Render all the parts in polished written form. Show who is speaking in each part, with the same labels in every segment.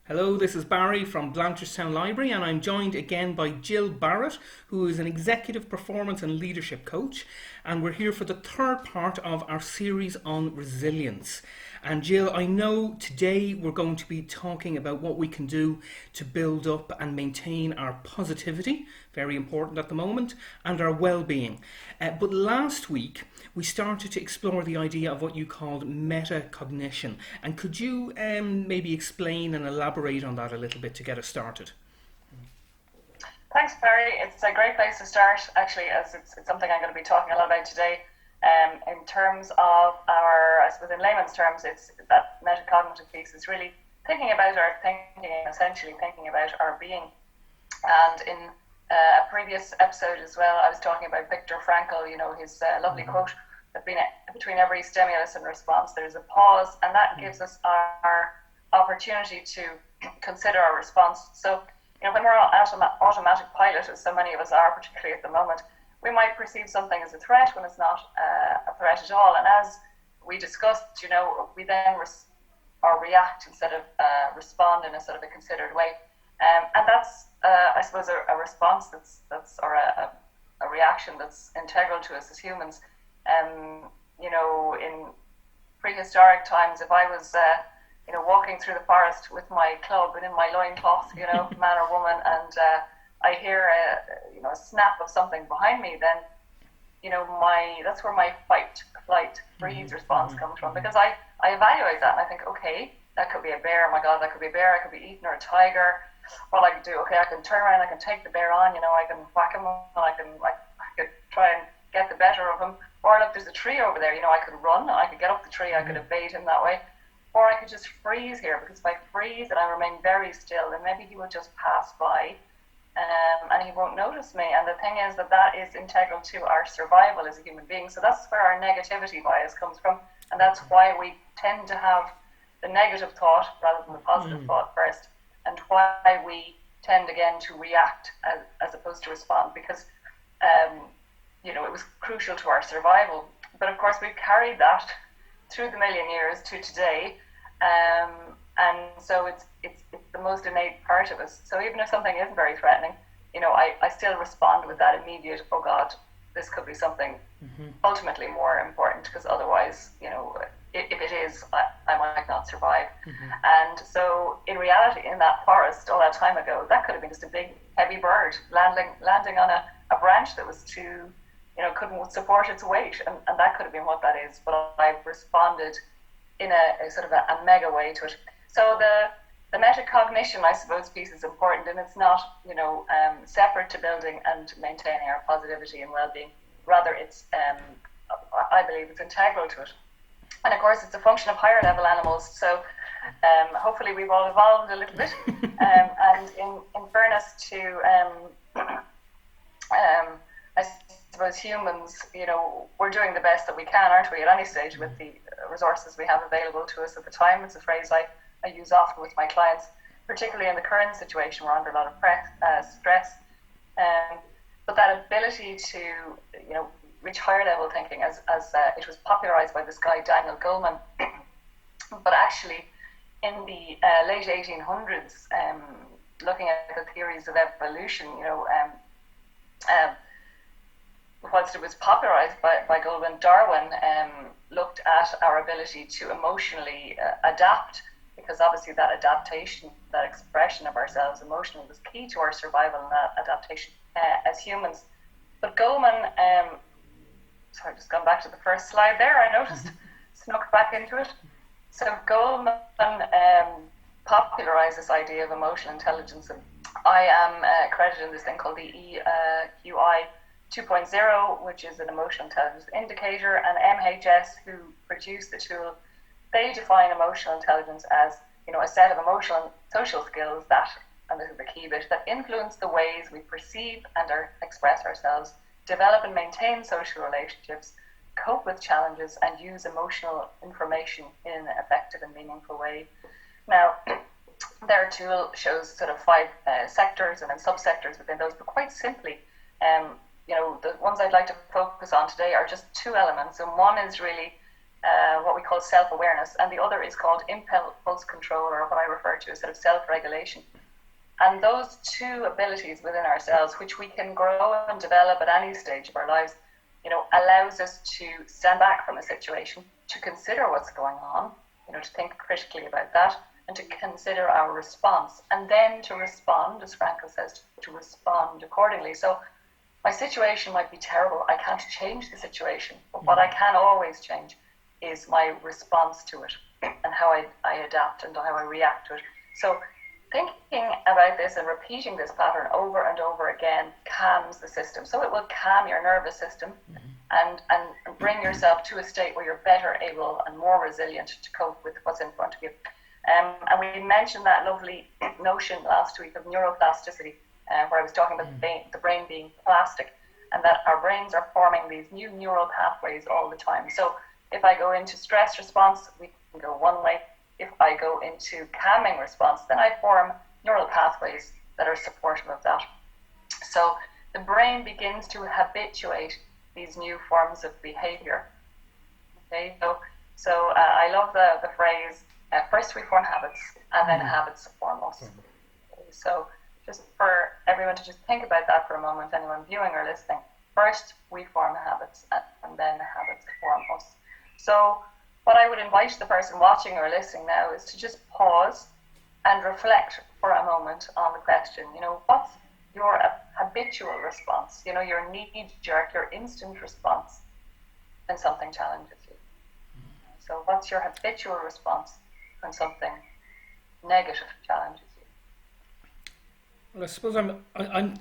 Speaker 1: Hello, this is Barry from Blanchardstown Library, and I'm joined again by Jill Barrett, who is an executive performance and leadership coach. And we're here for the third part of our series on resilience. And Jill, I know today we're going to be talking about what we can do to build up and maintain our positivity, very important at the moment, and our well-being. But last week we started to explore the idea of what you called metacognition. And could you maybe explain and elaborate on that a little bit to get us started?
Speaker 2: Thanks, Barry. It's a great place to start, actually, as it's something I'm going to be talking a lot about today. In terms of I suppose in layman's terms, it's that metacognitive piece is really thinking about our thinking, essentially thinking about our being. And in a previous episode as well, I was talking about Viktor Frankl, his lovely quote, that between every stimulus and response, there's a pause, and that gives us our opportunity to consider our response. So, when we're on automatic pilot, as so many of us are, particularly at the moment, we might perceive something as a threat when it's not a threat at all. And as we discussed, we then react instead of respond in a sort of a considered way. And that's, I suppose, a response or a reaction that's integral to us as humans. In prehistoric times, if I was, walking through the forest with my club and in my loincloth, man or woman, and I hear a snap of something behind me, then that's where my fight, flight, freeze response comes from, because I evaluate that and I think, okay, that could be a bear. Oh my God, that could be a bear. I could be eaten, or a tiger. What I could do? Okay, I can turn around. I can take the bear on. I can whack him. I could try and get the better of him. Or look, there's a tree over there. I could run. I could get up the tree. I could evade him that way. Or I could just freeze here, because if I freeze and I remain very still, then maybe he will just pass by. And he won't notice me. And the thing is that is integral to our survival as a human being. So that's where our negativity bias comes from. And that's why we tend to have the negative thought rather than the positive thought first. And why we tend again to react as opposed to respond. Because, it was crucial to our survival. But of course, we've carried that through the million years to today. And so it's the most innate part of us. So even if something isn't very threatening, I still respond with that immediate, oh God, this could be something ultimately more important, because otherwise, if it is, I might not survive. And so in reality, in that forest all that time ago, that could have been just a big heavy bird landing on a branch that was too, couldn't support its weight, and that could have been what that is. But I responded in a sort of a mega way to it. So the metacognition, I suppose, piece is important, and it's not, separate to building and maintaining our positivity and well-being. Rather, it's, I believe, it's integral to it. And of course, it's a function of higher level animals. So hopefully we've all evolved a little bit. And in fairness to, I suppose, humans, we're doing the best that we can, aren't we, at any stage with the resources we have available to us at the time. It's a phrase I use often with my clients, particularly in the current situation. We're under a lot of stress. But that ability to, reach higher level thinking, as it was popularized by this guy, Daniel Goleman. But actually, in the late 1800s, looking at the theories of evolution, whilst it was popularized by Goleman, Darwin looked at our ability to emotionally adapt, because obviously that adaptation, that expression of ourselves emotionally, was key to our survival and that adaptation as humans. But Goleman, sorry, just gone back to the first slide there, I noticed, snuck back into it. So Goleman popularized this idea of emotional intelligence, and I am credited in this thing called the EQI 2.0, which is an emotional intelligence indicator, and MHS, who produced the tool, they define emotional intelligence as, a set of emotional and social skills that, and this is the key bit, that influence the ways we perceive and express ourselves, develop and maintain social relationships, cope with challenges, and use emotional information in an effective and meaningful way. Now, their tool shows sort of 5 sectors and then subsectors within those, but quite simply, the ones I'd like to focus on today are just 2 elements, and one is really what we call self-awareness, and the other is called impulse control, or what I refer to as sort of self-regulation. And those two abilities within ourselves, which we can grow and develop at any stage of our lives, allows us to stand back from a situation, to consider what's going on, to think critically about that, and to consider our response, and then to respond, as Frankel says, to respond accordingly. So my situation might be terrible. I can't change the situation, but what I can always change is my response to it, and how I adapt and how I react to it. So thinking about this and repeating this pattern over and over again calms the system. So it will calm your nervous system and bring yourself to a state where you're better able and more resilient to cope with what's in front of you. And we mentioned that lovely notion last week of neuroplasticity, where I was talking about the brain being plastic, and that our brains are forming these new neural pathways all the time. So if I go into stress response, we can go one way. If I go into calming response, then I form neural pathways that are supportive of that. So the brain begins to habituate these new forms of behavior. Okay, so I love the phrase, first we form habits, and then habits form us. Okay, so just for everyone to just think about that for a moment, anyone viewing or listening. First we form habits, and then habits form us. So what I would invite the person watching or listening now is to just pause and reflect for a moment on the question, what's your habitual response, your knee-jerk, your instant response when something challenges you. So what's your habitual response when something negative challenges you?
Speaker 1: Well, I suppose I'm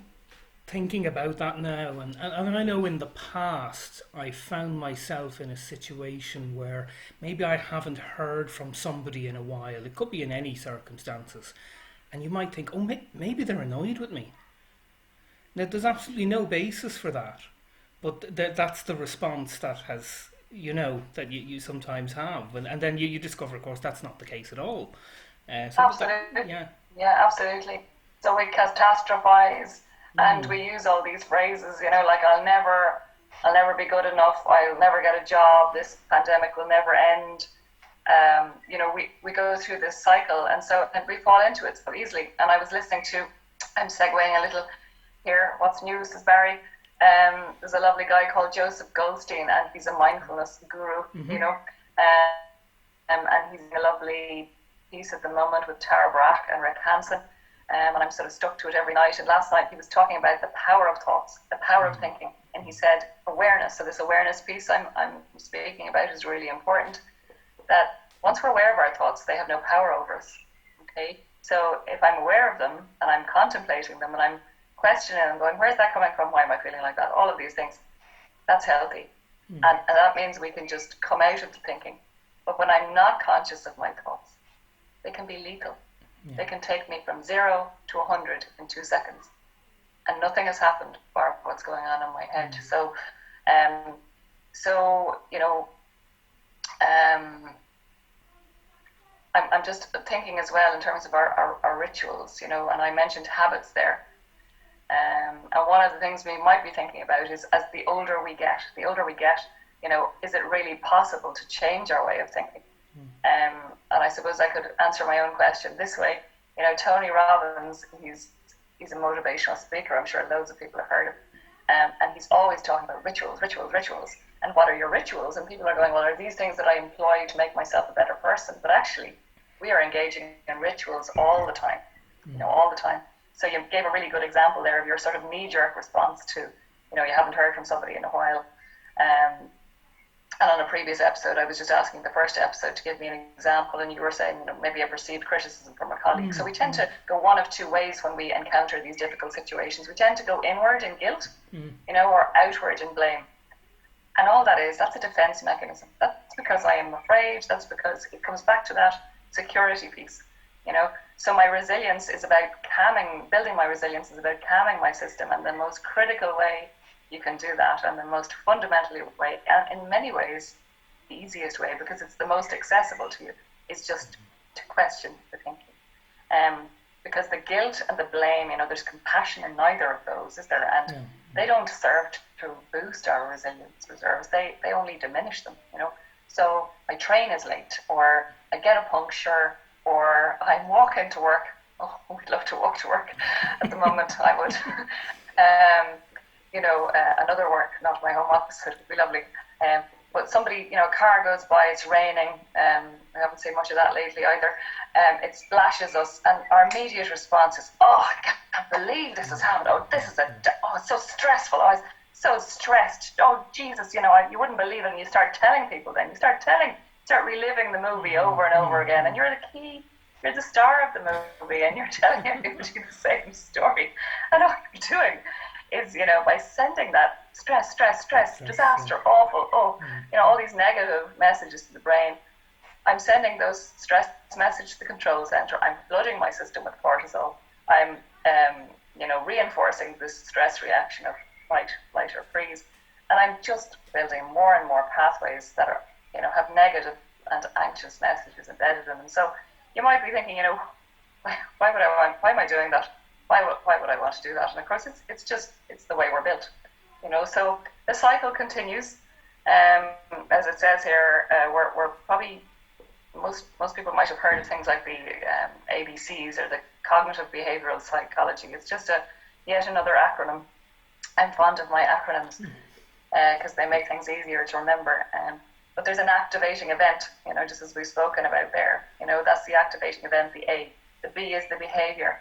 Speaker 1: thinking about that now, and I know in the past I found myself in a situation where maybe I haven't heard from somebody in a while. It could be in any circumstances, and you might think, oh, maybe they're annoyed with me. Now, there's absolutely no basis for that, but that's the response that has, that you sometimes have, and then you discover, of course, that's not the case at all.
Speaker 2: Absolutely. Yeah, absolutely. So we catastrophize. And we use all these phrases, like I'll never be good enough, I'll never get a job, this pandemic will never end. We go through this cycle, and we fall into it so easily. And I was listening to, I'm segueing a little here, what's new, says Barry. There's a lovely guy called Joseph Goldstein, and he's a mindfulness guru, and he's in a lovely piece at the moment with Tara Brach and Rick Hansen. And I'm sort of stuck to it every night. And last night he was talking about the power of thoughts, the power of thinking. And he said awareness. So this awareness piece I'm speaking about is really important. That once we're aware of our thoughts, they have no power over us. Okay. So if I'm aware of them and I'm contemplating them and I'm questioning them, going, where's that coming from? Why am I feeling like that? All of these things. That's healthy. And that means we can just come out of the thinking. But when I'm not conscious of my thoughts, they can be lethal. Yeah. They can take me from 0 to 100 in 2 seconds, and nothing has happened for what's going on in my head. So, I'm just thinking as well in terms of our rituals, and I mentioned habits there. And one of the things we might be thinking about is, as the older we get, is it really possible to change our way of thinking? And I suppose I could answer my own question this way. Tony Robbins, he's a motivational speaker. I'm sure loads of people have heard of him. And he's always talking about rituals. And what are your rituals? And people are going, well, are these things that I employ to make myself a better person? But actually, we are engaging in rituals all the time, all the time. So you gave a really good example there of your sort of knee-jerk response to, you haven't heard from somebody in a while. And on a previous episode, I was just asking the first episode to give me an example, and you were saying, maybe I've received criticism from a colleague. So we tend to go one of two ways when we encounter these difficult situations. We tend to go inward in guilt, or outward in blame. And all that's a defense mechanism. That's because I am afraid. That's because it comes back to that security piece, So my resilience is about building my resilience is about calming my system, and the most critical way you can do that, and the most fundamental way, and in many ways the easiest way, because it's the most accessible to you, is just to question the thinking. Because the guilt and the blame, there's compassion in neither of those, is there? And they don't serve to boost our resilience reserves. They only diminish them, So my train is late, or I get a puncture, or I'm walking to work. Oh, we'd love to walk to work at the moment, I would. Another work, not my home office, it would be lovely. But somebody, a car goes by, it's raining. I haven't seen much of that lately either. It splashes us, and our immediate response is, oh, I can't believe this has happened. Oh, it's so stressful. I was so stressed. Oh, Jesus, you wouldn't believe it. And you start telling people then. You start reliving the movie over and over again. And you're the star of the movie, and you're telling everybody the same story. And all you're doing is, by sending that stress, disaster, awful, all these negative messages to the brain, I'm sending those stress messages to the control center. I'm flooding my system with cortisol. I'm, reinforcing this stress reaction of fight, flight, or freeze. And I'm just building more and more pathways that are, have negative and anxious messages embedded in them. So you might be thinking, why am I doing that? Why would I want to do that? And of course, it's the way we're built, So the cycle continues. As it says here, we're probably most people might have heard of things like the ABCs, or the cognitive behavioral psychology. It's just yet another acronym. I'm fond of my acronyms because they make things easier to remember. But there's an activating event, just as we've spoken about there. That's the activating event, the A. The B is the behavior.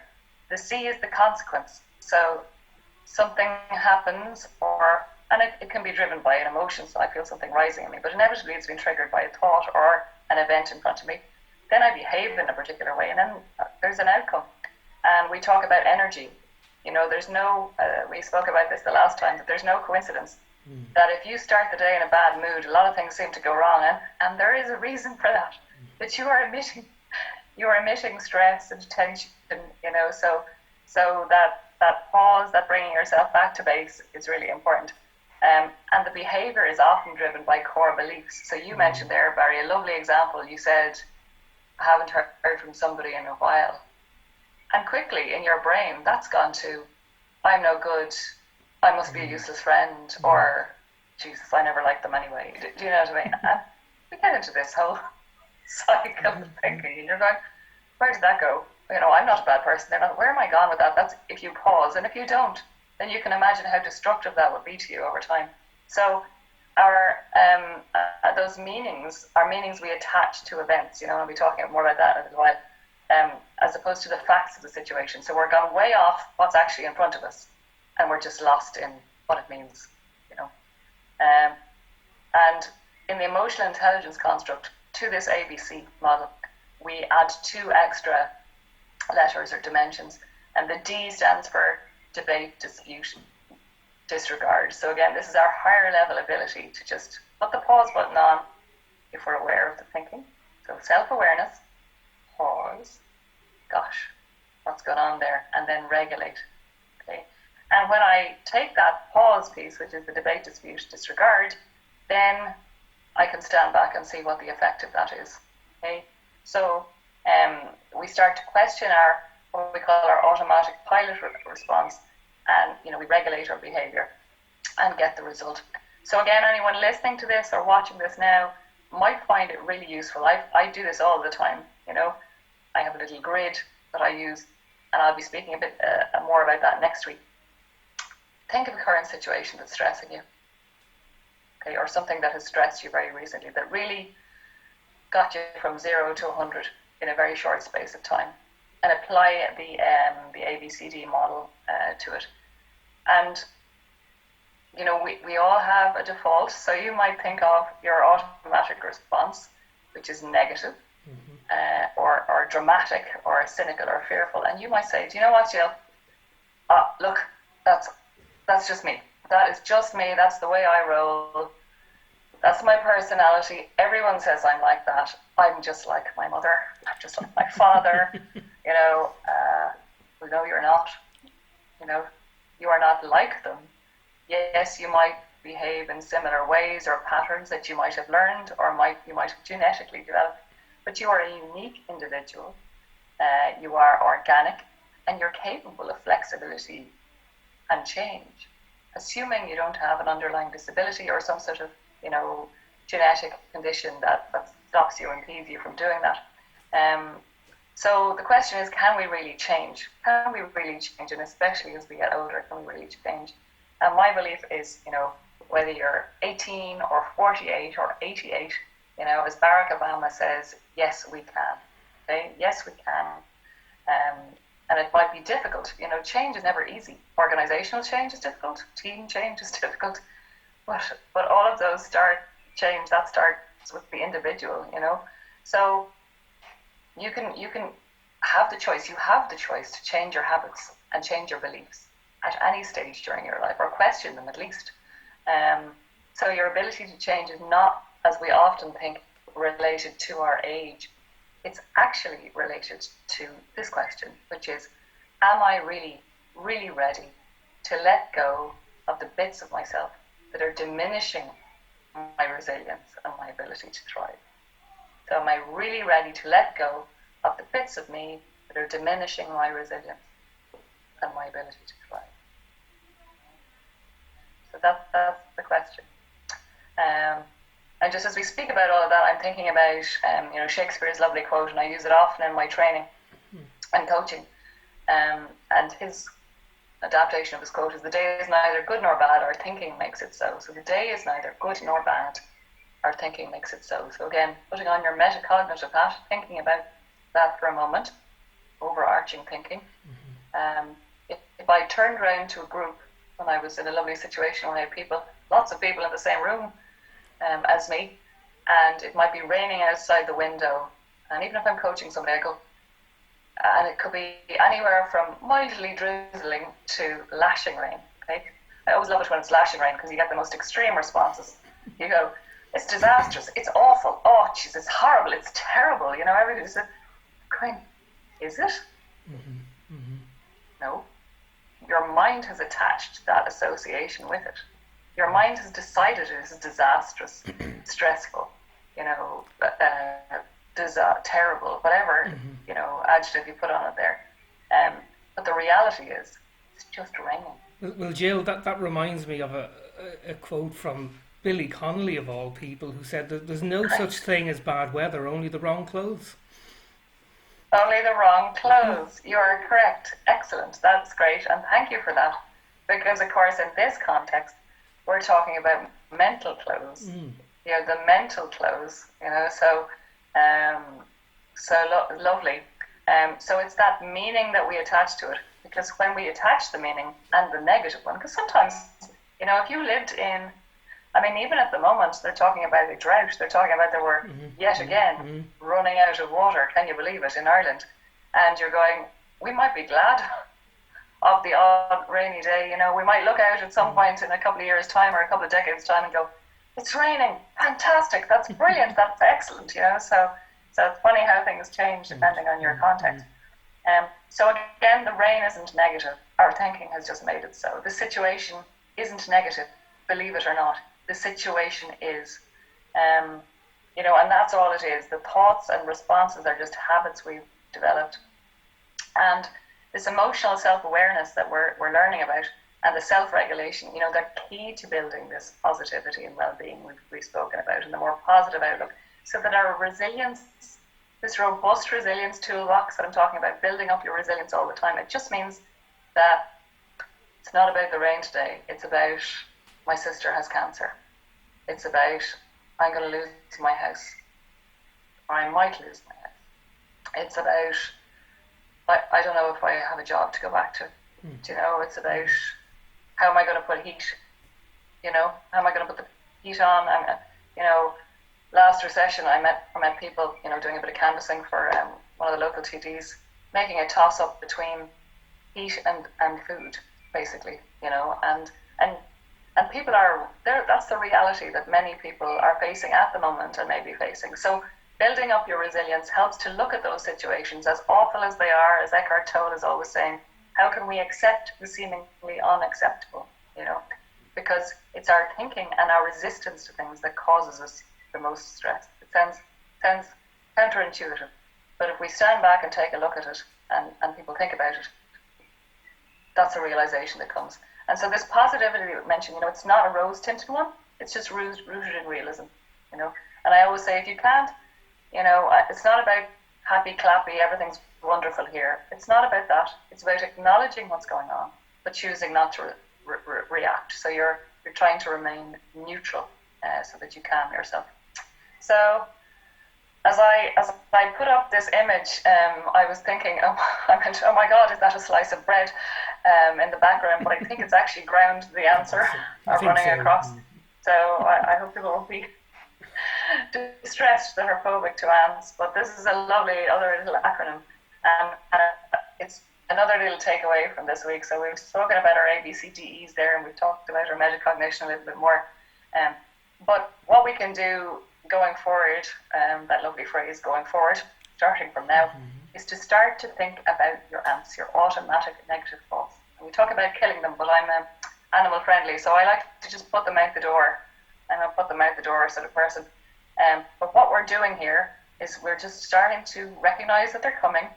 Speaker 2: The C is the consequence. So something happens, and it can be driven by an emotion, so I feel something rising in me, but inevitably it's been triggered by a thought or an event in front of me. Then I behave in a particular way, and then there's an outcome. And we talk about energy. There's no, we spoke about this the last time, that there's no coincidence. That if you start the day in a bad mood, a lot of things seem to go wrong, and there is a reason for that. That you are emitting stress and tension, so that pause, that bringing yourself back to base is really important. And the behavior is often driven by core beliefs. So you mentioned there, Barry, a lovely example. You said, I haven't heard from somebody in a while. And quickly in your brain, that's gone to, I'm no good, I must be a useless friend, or, Jesus, I never liked them anyway. Do you know what I mean? And we get into this whole cycle of thinking, and you're going, where did that go? I'm not a bad person. Where am I gone with that? That's if you pause, and if you don't, then you can imagine how destructive that would be to you over time. So our those meanings are meanings we attach to events. I'll be talking more about that in a little while, as opposed to the facts of the situation. So we're gone way off what's actually in front of us, and we're just lost in what it means. And in the emotional intelligence construct to this ABC model, we add 2 extra letters or dimensions, and the D stands for debate, dispute, disregard. So again, this is our higher level ability to just put the pause button on if we're aware of the thinking. So self-awareness, pause, gosh, what's going on there, and then regulate. Okay. And when I take that pause piece, which is the debate, dispute, disregard, then I can stand back and see what the effect of that is. Okay. So we start to question what we call our automatic pilot response, and we regulate our behavior and get the result. So again, anyone listening to this or watching this now might find it really useful. I do this all the time. I have a little grid that I use, and I'll be speaking a bit more about that next week. Think of a current situation that's stressing you, okay, or something that has stressed you very recently that really got you from 0 to 100 in a very short space of time, and apply the ABCD model to it. And we all have a default, so you might think of your automatic response, which is negative, or dramatic, or cynical, or fearful, and you might say, do you know what, Jill? Look, that's just me. That is just me. That's the way I roll. That's my personality. Everyone says I'm like that. I'm just like my mother. I'm just like my father. No, you're not. You are not like them. Yes, you might behave in similar ways or patterns that you might have learned, or you might have genetically developed, but you are a unique individual. You are organic, and you're capable of flexibility and change, assuming you don't have an underlying disability or some sort of, genetic condition that stops you, impedes you from doing that. So the question is, can we really change? Can we really change? And especially as we get older, can we really change? And my belief is, whether you're 18 or 48 or 88, as Barack Obama says, yes, we can. Okay? Yes, we can. And it might be difficult. Change is never easy. Organizational change is difficult. Team change is difficult. But all of those change starts with the individual, So you can have the choice. You have the choice to change your habits and change your beliefs at any stage during your life, or question them at least. So your ability to change is not, as we often think, related to our age. It's actually related to this question, which is, am I really, really ready to let go of the bits of myself that are diminishing my resilience and my ability to thrive? So am I really ready to let go of the bits of me that are diminishing my resilience and my ability to thrive? So that's the question. And just as we speak about all of that, I'm thinking about Shakespeare's lovely quote, and I use it often in my training and coaching. And his adaptation of his quote is, "The day is neither good nor bad, our thinking makes it so." So the day is neither good nor bad, our thinking makes it so. So again, putting on your metacognitive hat, thinking about that for a moment, overarching thinking. If I turned around to a group when I was in a lovely situation where I had lots of people in the same room as me, and it might be raining outside the window, and even if I'm coaching somebody, I go, and it could be anywhere from mildly drizzling to lashing rain. Okay, I always love it when it's lashing rain because you get the most extreme responses. You go, "It's disastrous, it's awful, oh jeez, it's horrible, it's terrible," everybody's going, "Is it?" No. Your mind has attached that association with it. Your mind has decided it is disastrous, stressful, terrible, whatever, adjective you put on it there. But the reality is, it's just raining.
Speaker 1: Well, Jill, that reminds me of a quote from Billy Connolly, of all people, who said that there's no such thing as bad weather, only the wrong clothes.
Speaker 2: Only the wrong clothes. You are correct. Excellent. That's great. And thank you for that. Because, of course, in this context, we're talking about mental clothes. The mental clothes, lovely. So it's that meaning that we attach to it. Because when we attach the meaning and the negative one, because sometimes, if you lived in, even at the moment, they're talking about a drought. They're talking about there were, yet again, running out of water. Can you believe it, in Ireland? And you're going, we might be glad of the odd rainy day. We might look out at some point in a couple of years' time or a couple of decades' time and go, it's raining. Fantastic. That's brilliant. That's excellent. So it's funny how things change depending on your context. So again, the rain isn't negative. Our thinking has just made it so. The situation isn't negative, believe it or not. The situation is, and that's all it is. The thoughts and responses are just habits we've developed. And this emotional self-awareness that we're learning about, and the self-regulation, they're key to building this positivity and well-being we've spoken about, and the more positive outlook, so that our resilience, this robust resilience toolbox that I'm talking about, building up your resilience all the time, it just means that it's not about the rain today. It's about, my sister has cancer. It's about, I'm going to lose my house, or I might lose my house. It's about, I don't know if I have a job to go back to. It's about, how am I going to put heat? How am I going to put the heat on? Last recession, I met people, doing a bit of canvassing for one of the local TDs, making a toss-up between heat and food, basically, and people are there. That's the reality that many people are facing at the moment and may be facing. So building up your resilience helps to look at those situations, as awful as they are, as Eckhart Tolle is always saying, how can we accept the seemingly unacceptable, Because it's our thinking and our resistance to things that causes us the most stress. It sounds counterintuitive, but if we stand back and take a look at it and people think about it, that's a realization that comes. And so this positivity that we mentioned, it's not a rose-tinted one. It's just rooted in realism. you know. And I always say, if you can't, it's not about happy, clappy, everything's wonderful here. It's not about that. It's about acknowledging what's going on, but choosing not to react. So you're trying to remain neutral so that you calm yourself. So as I put up this image, I was thinking, oh my God, is that a slice of bread in the background? But I think it's actually ground the answer running across. So I hope people won't be distressed that are phobic to ants. But this is a lovely other little acronym, and it's another little takeaway from this week. So we've spoken about our ABCDEs there, and we've talked about our metacognition a little bit more. But what we can do going forward, that lovely phrase, going forward, starting from now, is to start to think about your ants, your automatic negative thoughts. And we talk about killing them, but I'm animal friendly, so I like to just put them out the door. I'm a put them out the door sort of person. But what we're doing here is we're just starting to recognize that they're coming,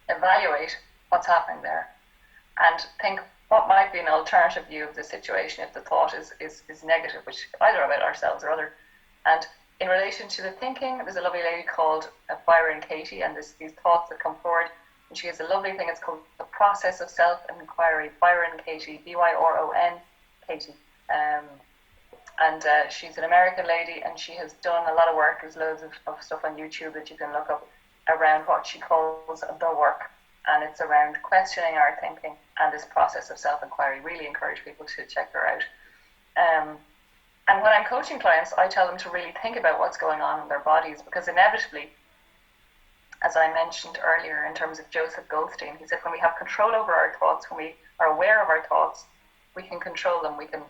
Speaker 2: evaluate what's happening there, and think what might be an alternative view of the situation if the thought is negative, which either about ourselves or other. And in relation to the thinking, there's a lovely lady called Byron Katie, and there's these thoughts that come forward, and she has a lovely thing, it's called the process of self-inquiry. Byron Katie, Byron Katie. And she's an American lady, and she has done a lot of work. There's loads of stuff on YouTube that you can look up around what she calls the work, and it's around questioning our thinking and this process of self-inquiry. Really encourage people to check her out. And when I'm coaching clients, I tell them to really think about what's going on in their bodies, because inevitably, as I mentioned earlier in terms of Joseph Goldstein, he said when we have control over our thoughts, when we are aware of our thoughts, we can control them, we can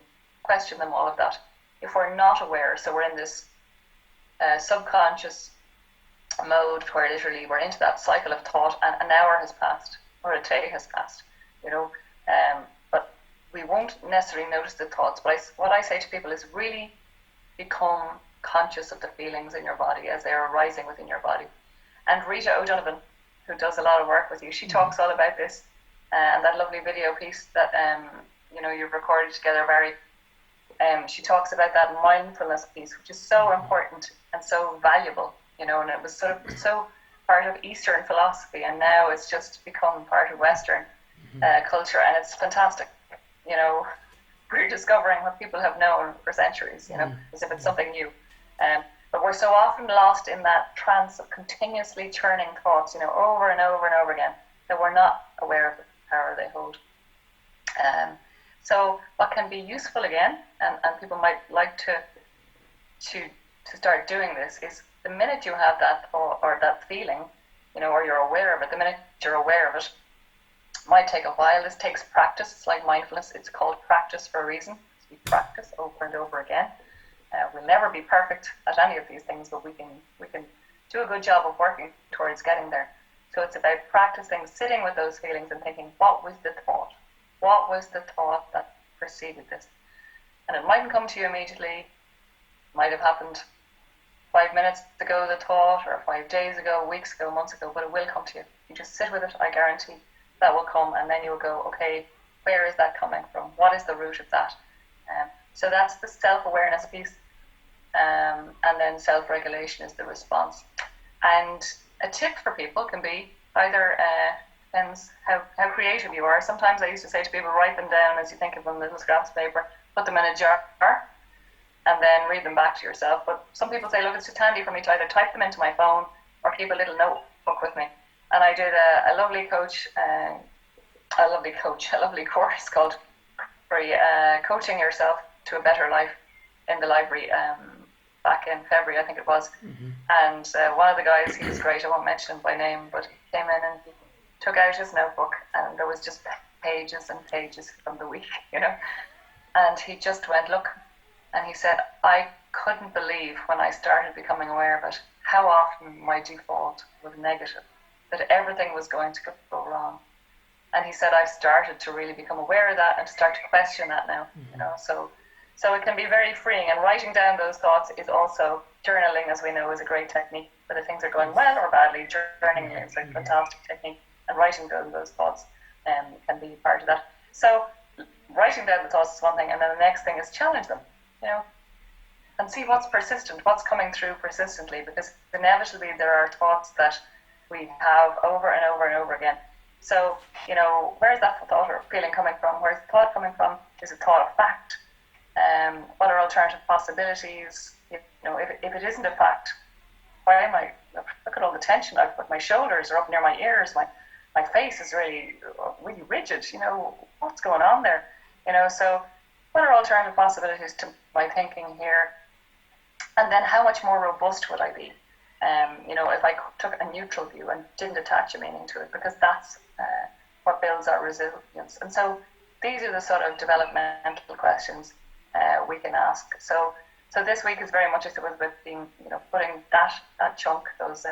Speaker 2: question them, all of that. If we're not aware, so we're in this subconscious mode where literally we're into that cycle of thought, and an hour has passed or a day has passed, but we won't necessarily notice the thoughts. But what I say to people is really become conscious of the feelings in your body as they're arising within your body. And Rita O'Donovan, who does a lot of work with you, she talks all about this, and that lovely video piece that you've recorded together, Barry. She talks about that mindfulness piece, which is so important and so valuable, and it was sort of so part of Eastern philosophy, and now it's just become part of Western culture, and it's fantastic. We're discovering what people have known for centuries, as if it's something new. But we're so often lost in that trance of continuously churning thoughts, over and over and over again, that we're not aware of the power they hold. So what can be useful again, and people might like to start doing this, is the minute you have that thought or that feeling, or you're aware of it, the minute you're aware of it, might take a while. This takes practice. It's like mindfulness. It's called practice for a reason. We practice over and over again. We'll never be perfect at any of these things, but we can do a good job of working towards getting there. So it's about practicing, sitting with those feelings and thinking, what was the thought? What was the thought that preceded this? And it mightn't come to you immediately. It might have happened 5 minutes ago, the thought, or 5 days ago, weeks ago, months ago, but it will come to you. You just sit with it, I guarantee. That will come, and then you will go, okay, where is that coming from? What is the root of that? So that's the self-awareness piece, and then self-regulation is the response. And a tip for people can be either, depends how creative you are. Sometimes I used to say to people, write them down as you think of them, little scraps of paper, put them in a jar, and then read them back to yourself. But some people say, look, it's just handy for me to either type them into my phone or keep a little notebook with me. And I did a lovely course called Coaching Yourself to a Better Life in the library back in February, I think it was. And one of the guys, he was great, I won't mention him by name, but he came in and he took out his notebook, and there was just pages and pages from the week, and he just went, look, and he said, I couldn't believe when I started becoming aware of it, how often my default was negative, that everything was going to go wrong. And he said, I've started to really become aware of that and start to question that now, So it can be very freeing, and writing down those thoughts is also, journaling, as we know, is a great technique, whether things are going well or badly. Journaling is a fantastic technique, and writing down those thoughts can be part of that. So writing down the thoughts is one thing, and then the next thing is challenge them. and see what's persistent, what's coming through persistently, because inevitably there are thoughts that we have over and over and over again. So, where's that thought or feeling coming from? Where's the thought coming from? Is it thought of fact? What are alternative possibilities? If it isn't a fact, why am I, look at all the tension I've put, my shoulders are up near my ears, my face is really rigid, what's going on there? So what are alternative possibilities to my thinking here? And then how much more robust would I be? If I took a neutral view and didn't attach a meaning to it, because that's what builds our resilience. And so these are the sort of developmental questions we can ask. So this week is very much, I suppose, about being, putting that chunk, those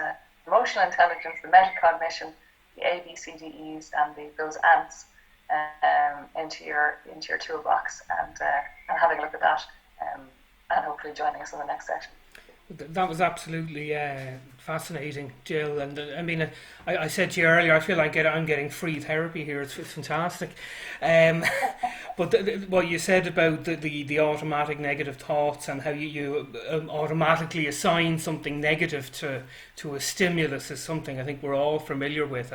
Speaker 2: emotional intelligence, the metacognition, the A, B, C, D, E's, and those ants into your toolbox, and having a look at that, and hopefully joining us in the next session.
Speaker 1: That was absolutely fascinating, Jill. And I mean, I said to you earlier, I feel like I'm getting free therapy here. It's fantastic. But what you said about the automatic negative thoughts and how you automatically assign something negative to a stimulus is something I think we're all familiar with.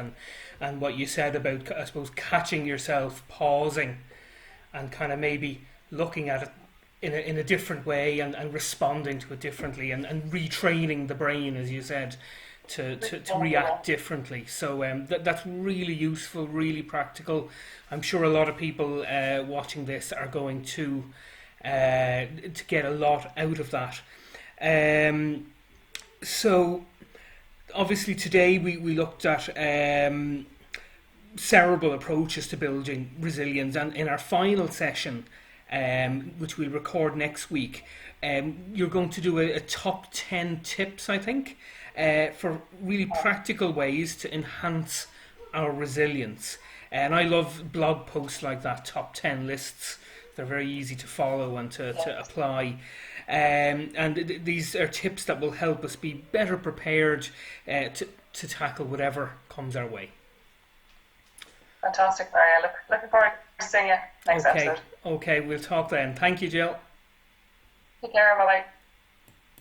Speaker 1: And what you said about, I suppose, catching yourself, pausing, and kind of maybe looking at it in a different way and responding to it differently and retraining the brain, as you said, to react differently. So that's really useful, really practical. I'm sure a lot of people watching this are going to get a lot out of that. So obviously today we looked at cerebral approaches to building resilience, and in our final session, which we'll record next week, you're going to do a top 10 tips, I think, for really practical ways to enhance our resilience. And I love blog posts like that, top 10 lists. They're very easy to follow and to apply. And these are tips that will help us be better prepared to tackle whatever comes our way.
Speaker 2: Fantastic, Maria. Looking forward to seeing you next episode.
Speaker 1: Okay, we'll talk then. Thank you, Jill.
Speaker 2: Take care. Bye-bye.